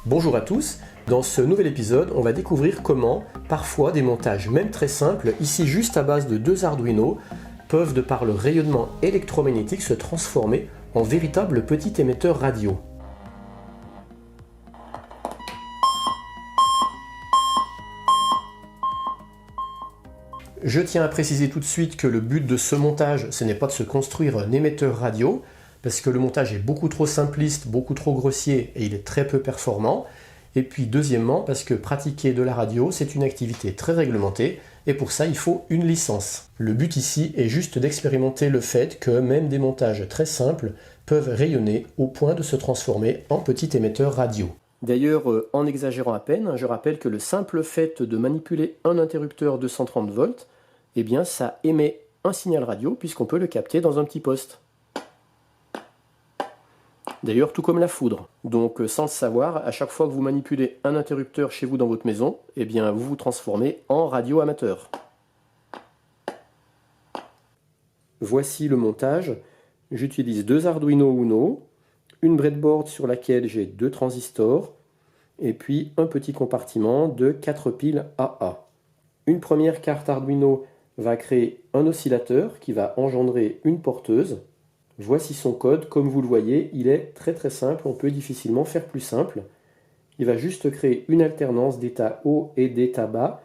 Bonjour à tous, dans ce nouvel épisode, on va découvrir comment, parfois, des montages même très simples, ici juste à base de 2 Arduino, peuvent, de par le rayonnement électromagnétique, se transformer en véritable petit émetteur radio. Je tiens à préciser tout de suite que le but de ce montage, ce n'est pas de se construire un émetteur radio, parce que le montage est beaucoup trop simpliste, beaucoup trop grossier et il est très peu performant. Et puis deuxièmement, parce que pratiquer de la radio, c'est une activité très réglementée, et pour ça il faut une licence. Le but ici est juste d'expérimenter le fait que même des montages très simples peuvent rayonner au point de se transformer en petit émetteur radio. D'ailleurs, en exagérant à peine, je rappelle que le simple fait de manipuler un interrupteur 230 volts, eh bien ça émet un signal radio puisqu'on peut le capter dans un petit poste. D'ailleurs, tout comme la foudre. Donc, sans le savoir, à chaque fois que vous manipulez un interrupteur chez vous dans votre maison, eh bien, vous vous transformez en radio amateur. Voici le montage. J'utilise 2 Arduino Uno, une breadboard sur laquelle j'ai 2 transistors, et puis un petit compartiment de 4 piles AA. Une première carte Arduino va créer un oscillateur qui va engendrer une porteuse. Voici son code, comme vous le voyez, il est très simple, on peut difficilement faire plus simple. Il va juste créer une alternance d'état haut et d'état bas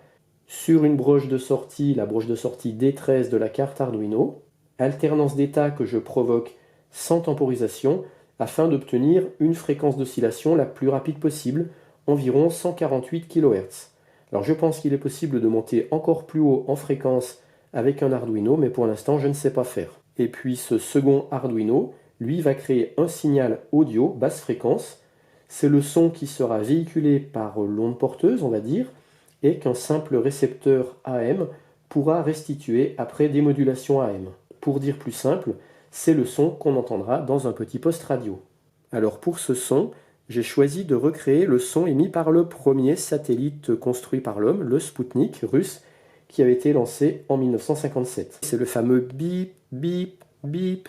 sur une broche de sortie, la broche de sortie D13 de la carte Arduino. Alternance d'état que je provoque sans temporisation afin d'obtenir une fréquence d'oscillation la plus rapide possible, environ 148 kHz. Alors je pense qu'il est possible de monter encore plus haut en fréquence avec un Arduino, mais pour l'instant je ne sais pas faire. Et puis ce second Arduino, lui, va créer un signal audio basse fréquence. C'est le son qui sera véhiculé par l'onde porteuse, on va dire, et qu'un simple récepteur AM pourra restituer après démodulation AM. Pour dire plus simple, c'est le son qu'on entendra dans un petit poste radio. Alors pour ce son, j'ai choisi de recréer le son émis par le premier satellite construit par l'homme, le Spoutnik russe, qui avait été lancé en 1957. C'est le fameux bip, bip, bip.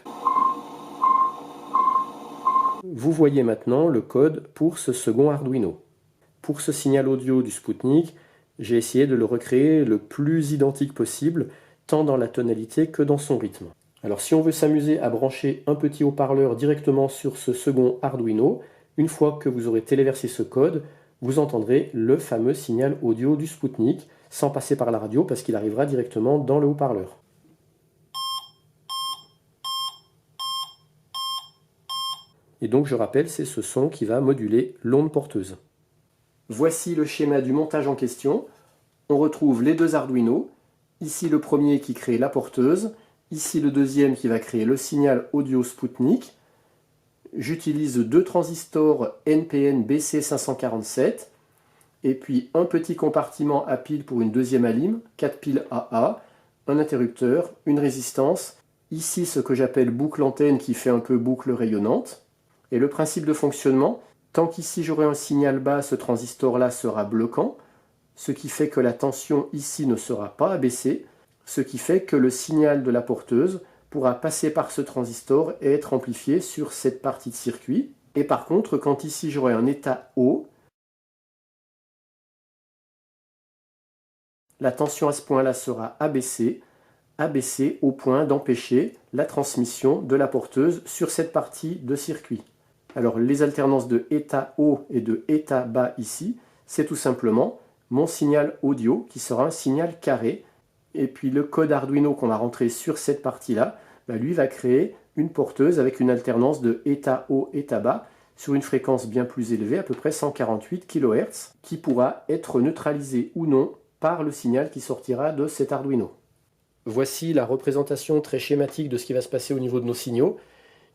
Vous voyez maintenant le code pour ce second Arduino. Pour ce signal audio du Spoutnik, j'ai essayé de le recréer le plus identique possible, tant dans la tonalité que dans son rythme. Alors si on veut s'amuser à brancher un petit haut-parleur directement sur ce second Arduino, une fois que vous aurez téléversé ce code, vous entendrez le fameux signal audio du Spoutnik, sans passer par la radio parce qu'il arrivera directement dans le haut-parleur. Et donc je rappelle, c'est ce son qui va moduler l'onde porteuse. Voici le schéma du montage en question. On retrouve les 2 Arduino. Ici le premier qui crée la porteuse. Ici le deuxième qui va créer le signal audio Spoutnik. J'utilise 2 transistors NPN BC547. Et puis un petit compartiment à piles pour une deuxième alim, 4 piles AA, un interrupteur, une résistance. Ici ce que j'appelle boucle antenne qui fait un peu boucle rayonnante. Et le principe de fonctionnement, tant qu'ici j'aurai un signal bas, ce transistor-là sera bloquant, ce qui fait que la tension ici ne sera pas abaissée, ce qui fait que le signal de la porteuse pourra passer par ce transistor et être amplifié sur cette partie de circuit. Et par contre, quand ici j'aurai un état haut, la tension à ce point-là sera abaissée au point d'empêcher la transmission de la porteuse sur cette partie de circuit. Alors les alternances de état haut et de état bas ici, c'est tout simplement mon signal audio qui sera un signal carré. Et puis le code Arduino qu'on va rentrer sur cette partie-là, lui va créer une porteuse avec une alternance de état haut, état bas sur une fréquence bien plus élevée, à peu près 148 kHz, qui pourra être neutralisée ou non par le signal qui sortira de cet Arduino. Voici la représentation très schématique de ce qui va se passer au niveau de nos signaux.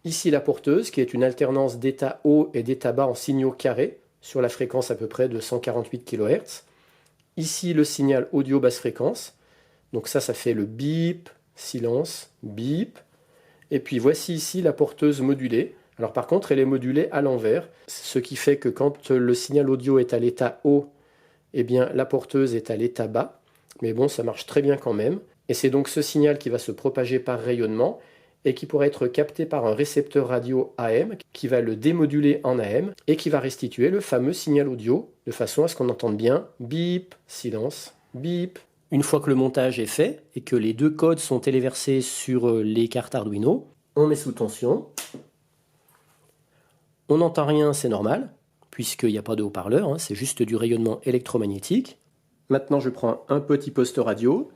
Ici la porteuse, qui est une alternance d'état haut et d'état bas en signaux carrés, sur la fréquence à peu près de 148 kHz. Ici le signal audio basse fréquence. Donc ça fait le bip, silence, bip. Et puis voici ici la porteuse modulée. Alors par contre, elle est modulée à l'envers, ce qui fait que quand le signal audio est à l'état haut, eh bien la porteuse est à l'état bas. Mais bon, ça marche très bien quand même. Et c'est donc ce signal qui va se propager par rayonnement et qui pourra être capté par un récepteur radio AM qui va le démoduler en AM et qui va restituer le fameux signal audio de façon à ce qu'on entende bien bip, silence, bip. Une fois que le montage est fait et que les deux codes sont téléversés sur les cartes Arduino, on met sous tension. On n'entend rien, c'est normal, puisqu'il n'y a pas de haut-parleur, hein, c'est juste du rayonnement électromagnétique. Maintenant, je prends un petit poste radio.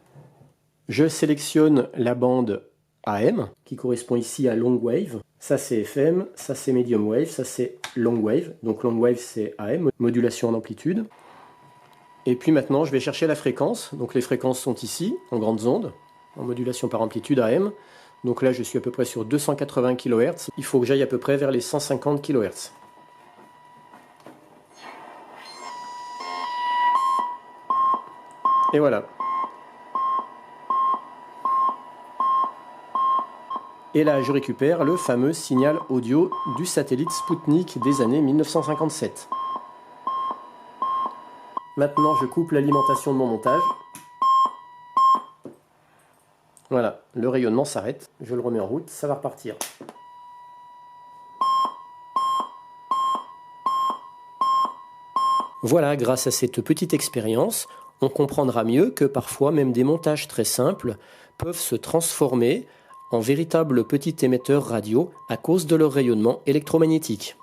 Je sélectionne la bande AM, qui correspond ici à long wave. Ça, c'est FM, ça, c'est medium wave, ça, c'est long wave. Donc, long wave, c'est AM, modulation en amplitude. Et puis maintenant, je vais chercher la fréquence. Donc, les fréquences sont ici, en grandes ondes, en modulation par amplitude AM. Donc là, je suis à peu près sur 280 kHz. Il faut que j'aille à peu près vers les 150 kHz. Et voilà. Et là, je récupère le fameux signal audio du satellite Sputnik des années 1957. Maintenant, je coupe l'alimentation de mon montage. Voilà, le rayonnement s'arrête. Je le remets en route, ça va repartir. Voilà, grâce à cette petite expérience, on comprendra mieux que parfois même des montages très simples peuvent se transformer en véritables petits émetteurs radio à cause de leur rayonnement électromagnétique.